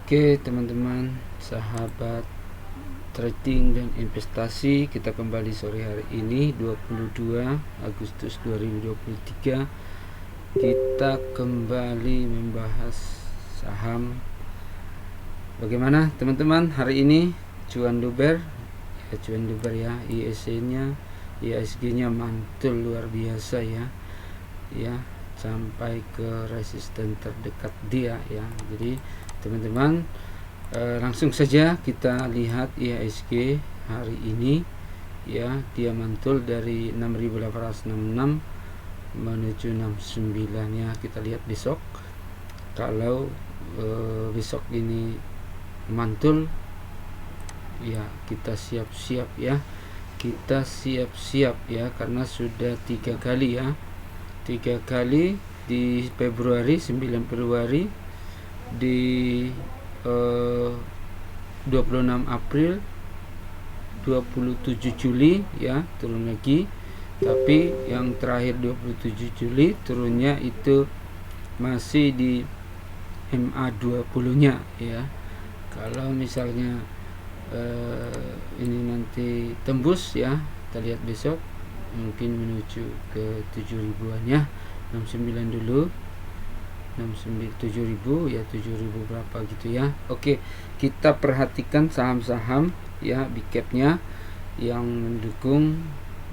Oke teman-teman, sahabat trading dan investasi, kita kembali sore hari ini 22 Agustus 2023. Kita kembali membahas saham. Bagaimana teman-teman hari ini? Cuan luber ya, ISG-nya, ISG-nya mantul luar biasa ya, sampai ke resisten terdekat dia ya. Jadi teman-teman, langsung saja kita lihat IHSG hari ini ya, dia mantul dari 6.866 menuju 69 ya. Kita lihat besok, kalau besok ini mantul ya, kita siap-siap ya, karena sudah 3 kali ya, 3 kali di Februari, 9 Februari, di 26 April, 27 Juli ya, turun lagi. Tapi yang terakhir 27 Juli turunnya itu masih di MA20 nya ya. Kalau misalnya ini nanti tembus ya, kita lihat besok mungkin menuju ke 7.000-an ya, 69 dulu, 7.000 ya, 7.000 berapa gitu ya. Oke, kita perhatikan saham-saham ya, big cap-nya yang mendukung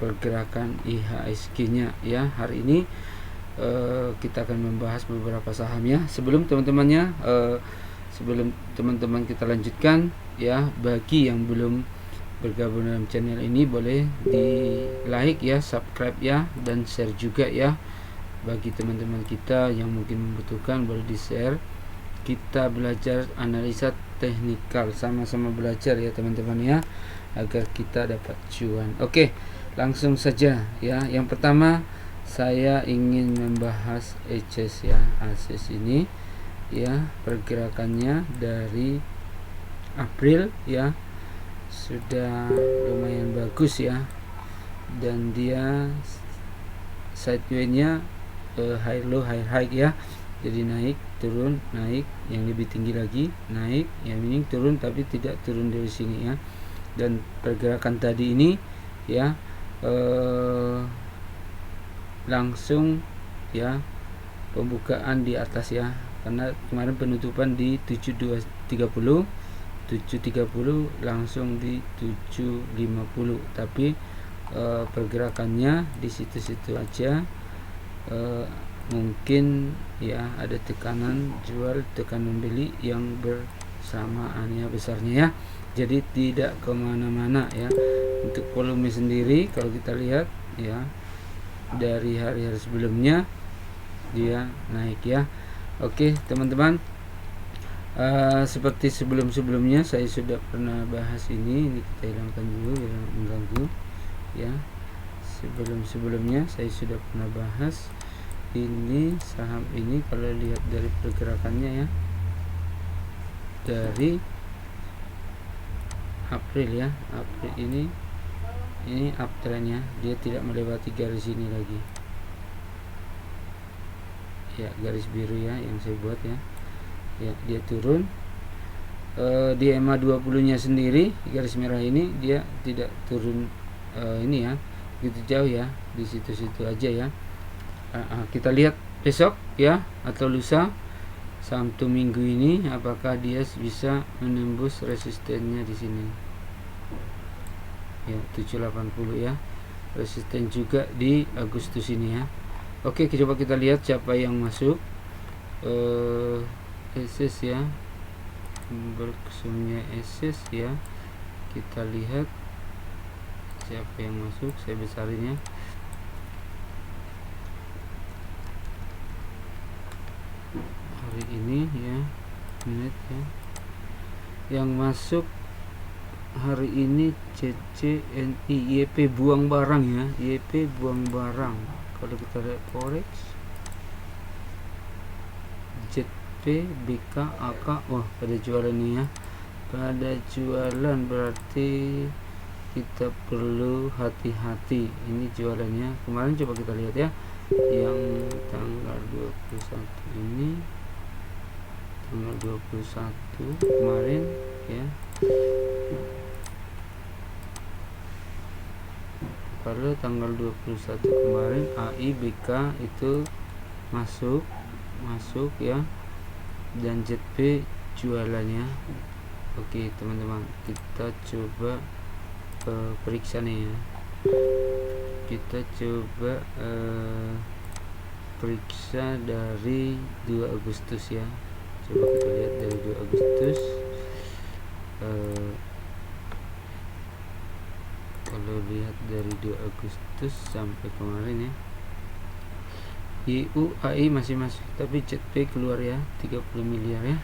pergerakan IHSG-nya ya. Hari ini kita akan membahas beberapa saham ya. Sebelum teman-teman kita lanjutkan ya, bagi yang belum bergabung dalam channel ini boleh di like ya, subscribe ya, dan share juga ya. Bagi teman-teman kita yang mungkin membutuhkan, boleh di share. Kita belajar analisa teknikal, sama-sama belajar ya teman-teman ya, agar kita dapat cuan. Oke, langsung saja ya. Yang pertama saya ingin membahas ACES ya. ACES ini ya, pergerakannya dari April ya sudah lumayan bagus ya, dan dia sideway-nya high low high high ya. Jadi naik turun, naik yang lebih tinggi lagi, naik yang ini turun, tapi tidak turun dari sini ya. Dan pergerakan tadi ini ya langsung ya pembukaan di atas ya, karena kemarin penutupan di 7230, 730 langsung di 750, tapi pergerakannya di situ-situ aja. Mungkin ya ada tekanan jual, tekanan beli yang bersamaan ya, besarnya ya. Jadi tidak kemana-mana ya. Untuk volume sendiri kalau kita lihat ya, dari hari-hari sebelumnya dia naik ya. Oke teman-teman, seperti sebelum-sebelumnya saya sudah pernah bahas ini kita hilangkan dulu yang mengganggu ya. Sebelum-sebelumnya saya sudah pernah bahas ini saham ini. Kalau lihat dari pergerakannya ya, dari April ya, April ini uptrend ya, dia tidak melewati garis ini lagi ya, garis biru ya yang saya buat ya, dia turun. Di MA20 nya sendiri, garis merah ini dia tidak turun ini ya, gitu jauh ya, di situ-situ aja ya. Kita lihat besok ya, atau lusa, Sabtu Minggu ini, apakah dia bisa menembus resistennya di sini ya, 780 ya, resisten juga di Agustus ini ya. Oke, coba kita lihat siapa yang masuk. ACES ya, berkesumnya ACES ya, kita lihat siapa yang masuk. Saya besarin ya. Hari ini ya, menit ya, yang masuk hari ini CCNI, YP buang barang ya, YP buang barang. Kalau kita lihat forex, ZP, BK, AK, wah pada jualan nih ya, pada jualan, berarti kita perlu hati-hati. Ini jualannya kemarin, coba kita lihat ya, yang tanggal 21 ini tanggal 21 kemarin ya. Kalau tanggal 21 kemarin AI BK itu masuk ya, dan ZP jualannya. Oke teman-teman, kita coba periksa nih ya. Kita coba periksa dari 2 Agustus ya. Coba kita lihat dari 2 Agustus. Kalau lihat dari 2 Agustus sampai kemarin ya, IU AI masih masuk, tapi ZP keluar ya, 30 miliar ya.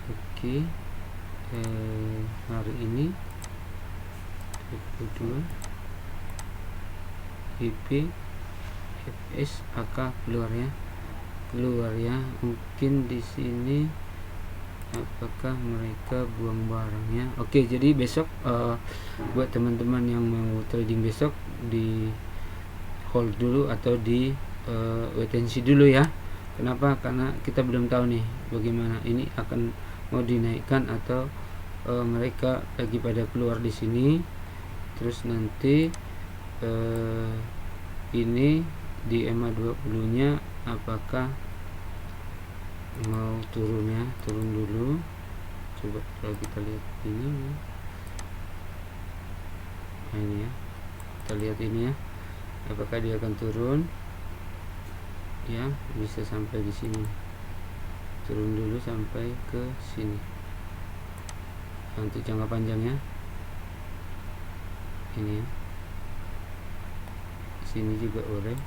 Oke, hari ini 22 IP FS AK keluar ya, mungkin di sini apakah mereka buang barangnya. Oke, jadi besok buat teman-teman yang mau trading besok, di hold dulu atau di wait and see dulu ya. Kenapa? Karena kita belum tahu nih bagaimana ini akan mau dinaikkan atau mereka lagi pada keluar di sini, terus nanti ini di EMA 20 nya apakah mau turun ya, turun dulu. Coba kalau kita lihat ini, nah ini ya, kita lihat ini ya, apakah dia akan turun ya, bisa sampai di sini, turun dulu sampai ke sini. Untuk jangka panjangnya ini ya, sini juga boleh.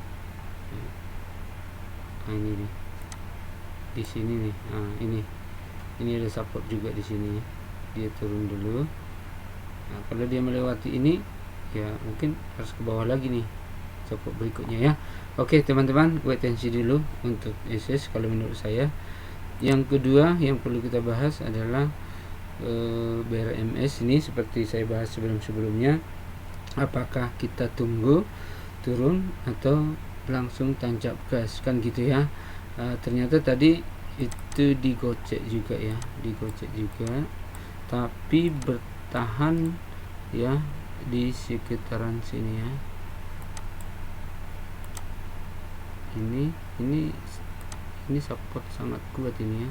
Nah ini nih, di sini nih, nah ini ada support juga di sini, dia turun dulu. Nah kalau dia melewati ini ya mungkin harus ke bawah lagi nih support berikutnya ya. Oke teman-teman, wait and see dulu untuk SS kalau menurut saya. Yang kedua yang perlu kita bahas adalah BRMS ini, seperti saya bahas sebelumnya, apakah kita tunggu turun atau langsung tancap gas kan gitu ya. Ternyata tadi itu digocek juga ya, tapi bertahan ya di sekitaran sini ya. Ini support sangat kuat ini ya.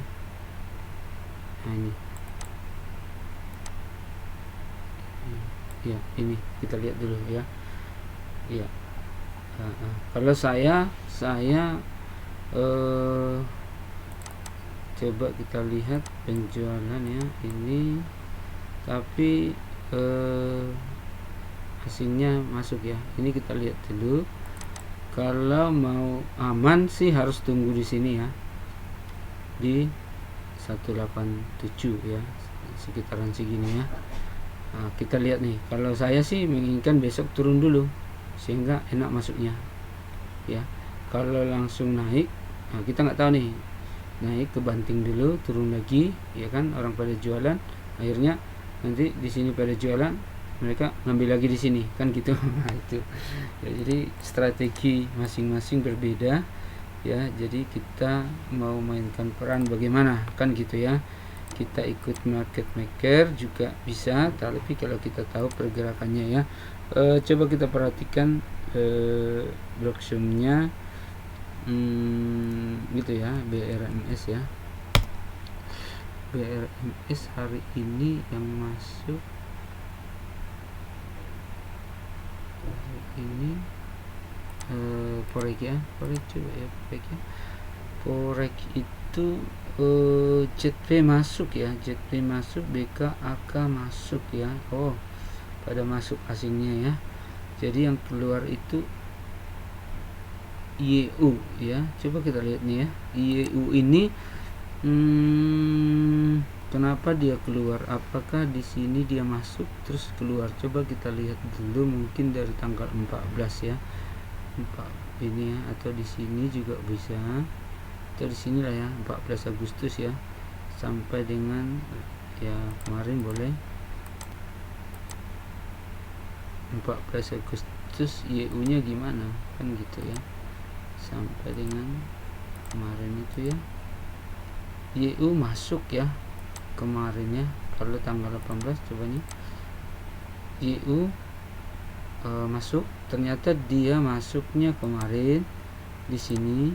Nah ini ya, ini kita lihat dulu ya. Ya, kalau saya coba kita lihat penjualan ya ini, tapi hasilnya masuk ya. Ini kita lihat dulu. Kalau mau aman sih harus tunggu di sini ya, di 187 ya, sekitaran segini ya. Nah, kita lihat nih, kalau saya sih menginginkan besok turun dulu sehingga enak masuknya ya. Kalau langsung naik, nah kita nggak tahu nih, naik kebanting dulu, turun lagi ya kan, orang pada jualan, akhirnya nanti di sini pada jualan, mereka ngambil lagi di sini kan gitu. Nah itu ya, jadi strategi masing-masing berbeda ya. Jadi kita mau mainkan peran bagaimana kan gitu ya. Kita ikut market maker juga bisa, tapi kalau kita tahu pergerakannya ya. Coba kita perhatikan blocksum-nya gitu ya, BRMS ya. BRMS hari ini yang masuk ini Forex ya, Forex coba ya, Forex itu ZP masuk ya, ZP masuk, BK AK masuk ya. Oh, pada masuk asingnya ya. Jadi yang keluar itu IEU ya. Coba kita lihat nih ya, IEU ini kenapa dia keluar? Apakah di sini dia masuk terus keluar? Coba kita lihat dulu, mungkin dari tanggal 14 ya, 4 ini ya, atau di sini juga bisa, atau di sini lah ya, 14 Agustus ya, sampai dengan ya kemarin boleh 14 Agustus IEU nya gimana kan gitu ya, sampai dengan kemarin itu ya. YU masuk ya kemarin ya. Kalau tanggal 18 coba nih YU masuk, ternyata dia masuknya kemarin di sini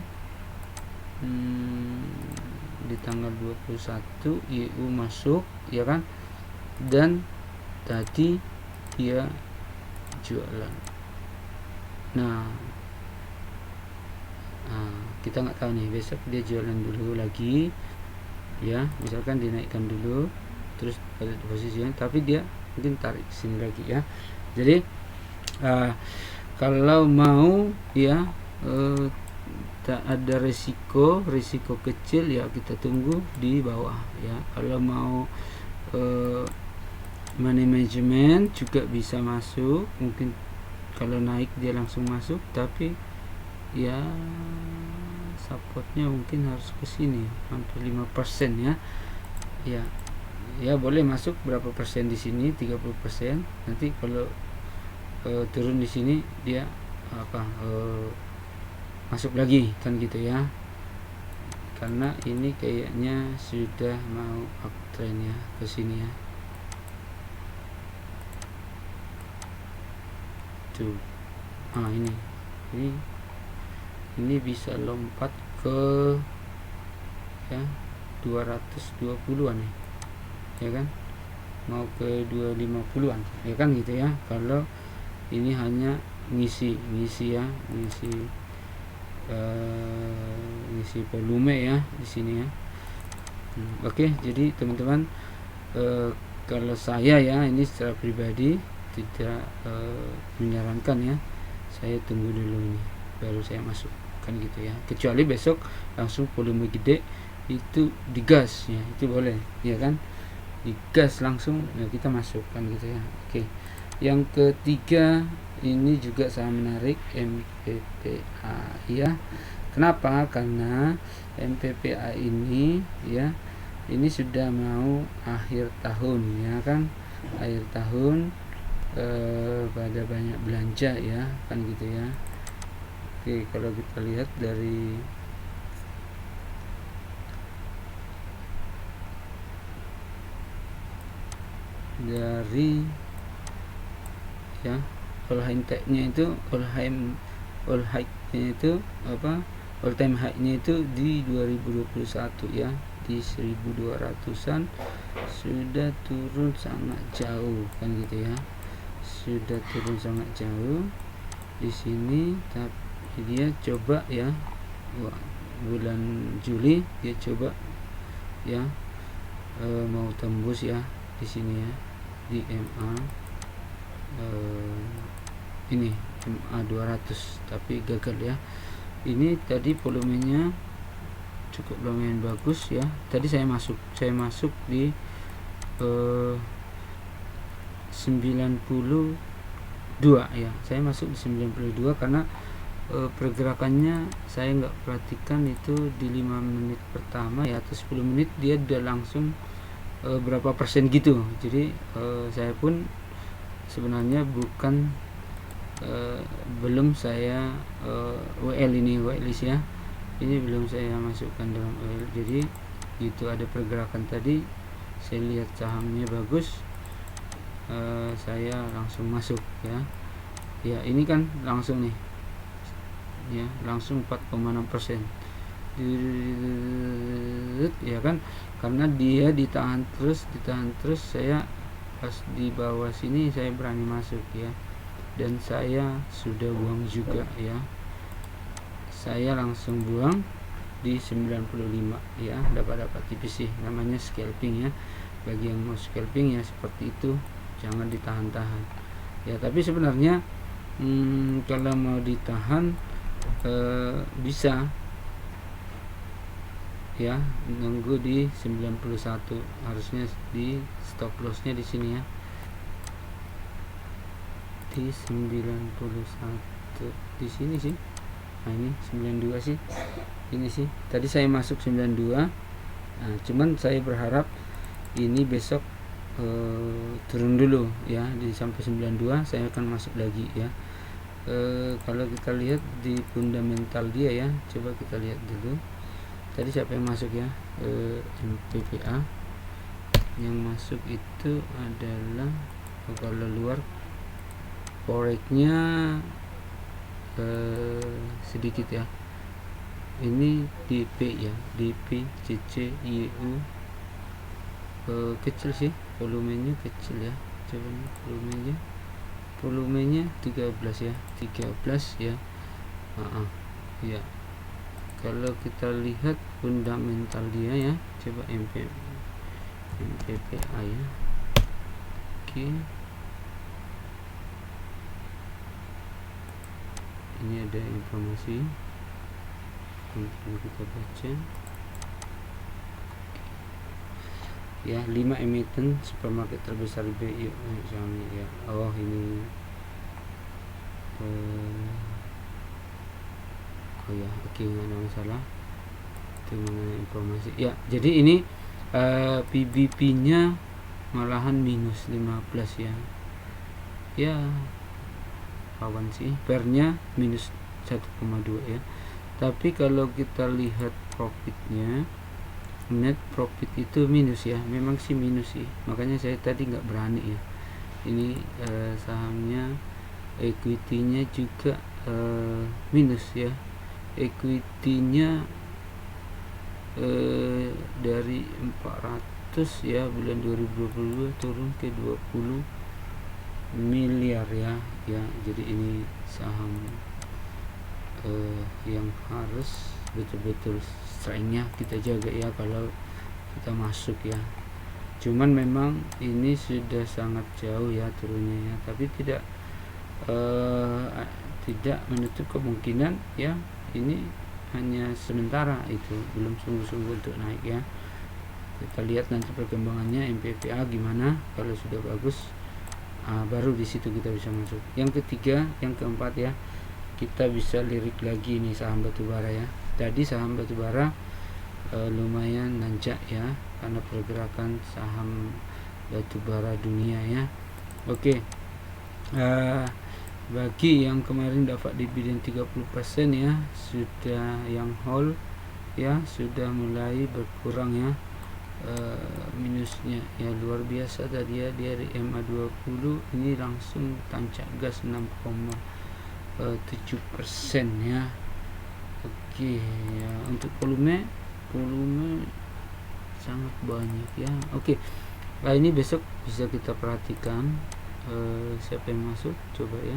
di tanggal 21 YU masuk ya kan, dan tadi dia jualan. Nah, kita nggak tahu nih, besok dia jualan dulu lagi ya, misalkan dinaikkan dulu terus pada posisinya, tapi dia mungkin tarik sini lagi ya. Jadi kalau mau ya tak ada risiko kecil ya, kita tunggu di bawah ya. Kalau mau money management juga bisa masuk, mungkin kalau naik dia langsung masuk, tapi ya supportnya mungkin harus ke sini hampir 5% ya. Ya boleh masuk berapa persen di sini, 30%. Nanti kalau turun di sini dia masuk lagi kan gitu ya. Karena ini kayaknya sudah mau uptrend ya ke sini ya. Tuh. Ini bisa lompat ke ya 220-an nih. Ya kan? Mau ke 250-an. Ya kan gitu ya. Kalau ini hanya ngisi ya, ngisi volume ya di sini ya. Oke, jadi teman-teman kalau saya ya, ini secara pribadi tidak menyarankan ya, saya tunggu dulu ini baru saya masuk kan gitu ya. Kecuali besok langsung volume gede itu digas ya, itu boleh ya kan, digas langsung ya kita masuk kan gitu ya. Oke, yang ketiga ini juga sangat menarik, MPPA ya. Kenapa? Karena MPPA ini ya, ini sudah mau akhir tahun ya kan, akhir tahun pada banyak belanja ya kan gitu ya. Oke, kalau kita lihat dari ya all high-nya itu all high-nya itu apa, all time high-nya itu di 2021 ya, di 1200-an sudah turun sangat jauh kan gitu ya, sudah turun sangat jauh di sini. Tapi dia coba ya, bulan Juli dia coba ya mau tembus ya di sini ya, di MA ini MA 200, tapi gagal ya. Ini tadi volumenya cukup lumayan bagus ya. Tadi saya masuk di 92 ya, saya masuk di 92 karena pergerakannya saya nggak perhatikan itu di 5 menit pertama ya, atau 10 menit dia udah langsung berapa persen gitu. Jadi saya pun sebenarnya belum saya WL list ya, ini belum saya masukkan dalam WL. Jadi gitu, ada pergerakan tadi saya lihat sahamnya bagus, saya langsung masuk ya. Ini kan langsung nih ya, langsung 4,6% ya kan, karena dia ditahan terus. Saya pas di bawah sini saya berani masuk ya, dan saya sudah buang juga ya, saya langsung buang di 95 ya, dapat tipis sih, namanya scalping ya. Bagi yang mau scalping ya seperti itu, jangan ditahan-tahan ya. Tapi sebenarnya kalau mau ditahan bisa ya, nunggu di 91, harusnya di stop lossnya di sini ya, di 91 di sini sih. Nah ini 92 sih, ini sih tadi saya masuk 92. Nah cuman saya berharap ini besok turun dulu ya, di sampai 92 saya akan masuk lagi ya. Kalau kita lihat di fundamental dia ya, coba kita lihat dulu tadi siapa yang masuk ya, MPPA yang masuk itu adalah kalau luar foreknya sedikit ya, ini DP ya, DP CC YU kecil sih, volumenya kecil ya, coba volumenya 13 ya, 13 ya. Ya kalau kita lihat fundamental dia ya, coba MPPA ya. Oke, ini ada informasi untuk kita baca ya. 5 emiten supermarket terbesar BI ya. Oh ini oh ya, oke, nggak ada masalah, itu mengenai informasi ya. Jadi ini PBP nya malahan minus 15 ya, ya kawan sih, pernya minus 1,2 ya. Tapi kalau kita lihat profitnya, net profit itu minus ya, memang sih minus sih, makanya saya tadi nggak berani ya. Ini sahamnya, equity-nya juga minus ya, equity-nya dari 400 ya bulan 2022 turun ke 20 miliar ya. Jadi ini saham yang harus betul-betul strength-nya kita jaga ya kalau kita masuk ya. Cuman memang ini sudah sangat jauh ya turunnya ya, tapi tidak menutup kemungkinan ya, ini hanya sementara, itu belum sungguh-sungguh untuk naik ya. Kita lihat nanti perkembangannya MPPA gimana, kalau sudah bagus baru di situ kita bisa masuk. Yang ketiga, yang keempat ya, kita bisa lirik lagi nih saham batubara ya. Tadi saham batubara lumayan nanjak ya, karena pergerakan saham batubara dunia ya. Oke, bagi yang kemarin dapat dividen 30% ya, sudah yang hold ya, sudah mulai berkurang ya, minusnya ya luar biasa tadi ya, dari MA20 ini langsung tancap gas 6,7% ya. Oke ya, untuk volume sangat banyak ya. Oke, nah ini besok bisa kita perhatikan siapa yang masuk, coba ya.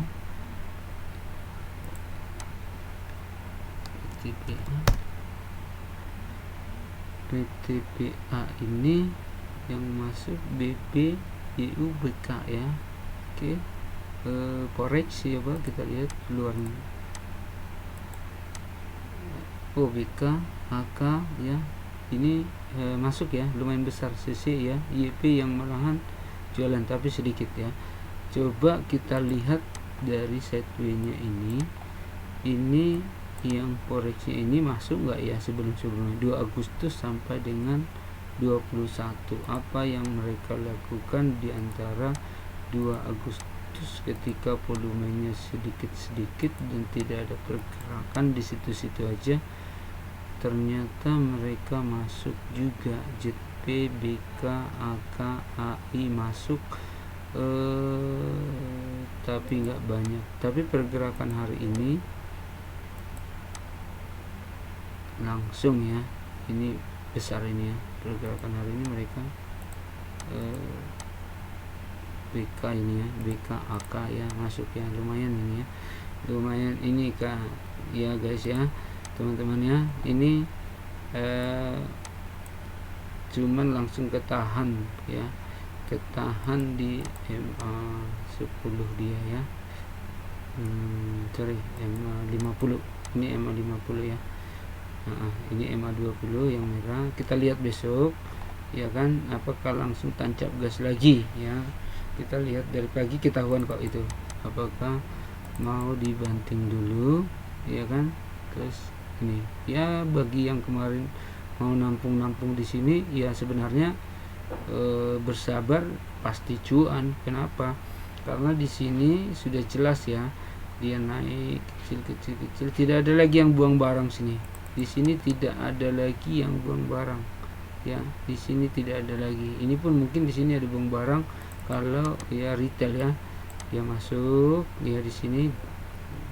PTPA ini yang masuk BB YU BK ya. Oke, forex ya Pak, kita lihat luarnya. Oh, BK HK ya, ini masuk ya, lumayan besar. CC ya, YP yang malahan jualan tapi sedikit ya. Coba kita lihat dari sideway nya ini yang forexnya ini masuk nggak ya sebelumnya 2 Agustus sampai dengan 21. Apa yang mereka lakukan di antara 2 Agustus ketika volumenya sedikit-sedikit dan tidak ada pergerakan di situ-situ aja, ternyata mereka masuk juga. JP, BK, AK, AI masuk, tapi nggak banyak. Tapi pergerakan hari ini langsung ya, ini besar ini ya, pergerakan hari ini mereka BK ini ya, BK AK ya masuk ya, lumayan ini ya, lumayan ini Kak ya guys ya, teman-teman ya. Ini cuman langsung ketahan ya, ketahan di MA10 dia ya, sorry MA50, ini MA50 ya. Ini MA20 yang merah. Kita lihat besok ya kan, apakah langsung tancap gas lagi ya. Kita lihat dari pagi ketahuan kok itu, apakah mau dibanting dulu ya kan. Terus ini ya, bagi yang kemarin mau nampung di sini ya, sebenarnya bersabar pasti cuan. Kenapa? Karena di sini sudah jelas ya, dia naik kecil, tidak ada lagi yang buang barang sini di sini tidak ada lagi yang buang barang ya. Di sini tidak ada lagi. Ini pun mungkin di sini ada buang barang kalau ya retail ya, dia masuk dia di sini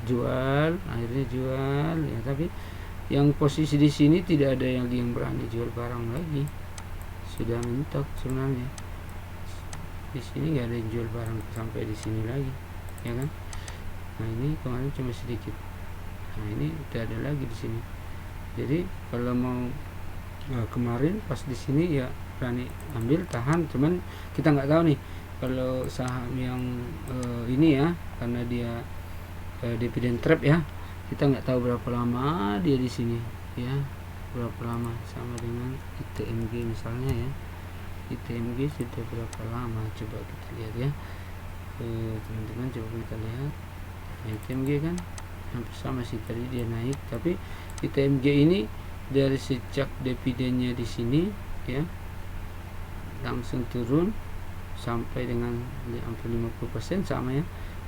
jual, akhirnya jual ya. Tapi yang posisi di sini tidak ada yang berani jual barang lagi, sudah mentok sebenarnya. Di sini nggak ada yang jual barang sampai di sini lagi ya kan. Nah ini kemarin cuma sedikit, nah ini tidak ada lagi di sini. Jadi kalau mau kemarin pas di sini ya berani ambil, tahan, cuman kita nggak tahu nih kalau saham yang ini ya, karena dia dividen trap ya, kita nggak tahu berapa lama dia di sini ya, berapa lama. Sama dengan ITMG misalnya ya, ITMG sudah berapa lama, coba kita lihat ya teman-teman, coba kita lihat. Nah, ITMG kan hampir sama sih, tadi dia naik, tapi ITMG ini dari sejak dividennya di sini ya langsung turun sampai dengan hampir 50% sama ya,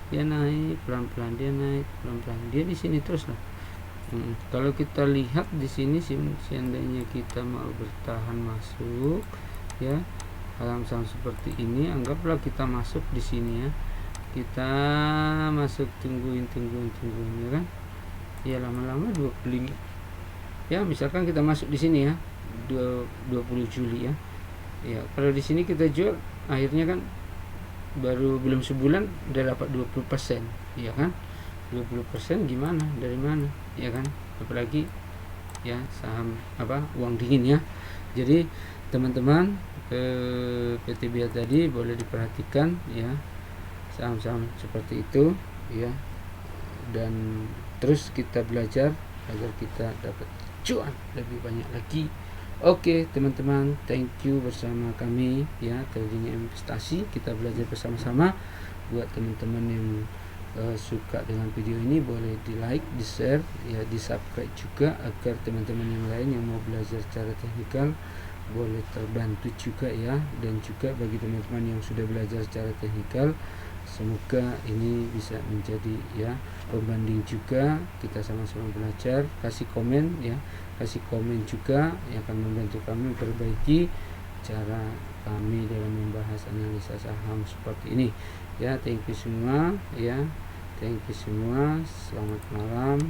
dia naik pelan-pelan, dia naik pelan-pelan, dia di sini terus lah. Kalau kita lihat di sini seandainya kita mau bertahan masuk ya saham-saham seperti ini, anggaplah kita masuk di sini ya, kita masuk, tungguin ya kan ya, lama-lama 25 ya, misalkan kita masuk di sini ya 20 Juli ya. Ya kalau di sini kita jual, akhirnya kan baru belum sebulan udah dapat 20% ya kan. 20% gimana, dari mana ya kan, apalagi ya saham uang dingin ya. Jadi teman-teman PTBA tadi boleh diperhatikan ya, saham-saham seperti itu ya, dan terus kita belajar agar kita dapat cuan lebih banyak lagi. Oke teman-teman, thank you bersama kami ya, trading investasi, kita belajar bersama-sama. Buat teman-teman yang suka dengan video ini, boleh di like, di share ya, di subscribe juga, agar teman-teman yang lain yang mau belajar secara teknikal boleh terbantu juga ya. Dan juga bagi teman-teman yang sudah belajar secara teknikal, semoga ini bisa menjadi ya pembanding juga, kita sama-sama belajar. Kasih komen ya, kasih komen juga yang akan membantu kami memperbaiki cara kami dalam membahas analisa saham seperti ini ya. Thank you semua ya, thank you semua, selamat malam.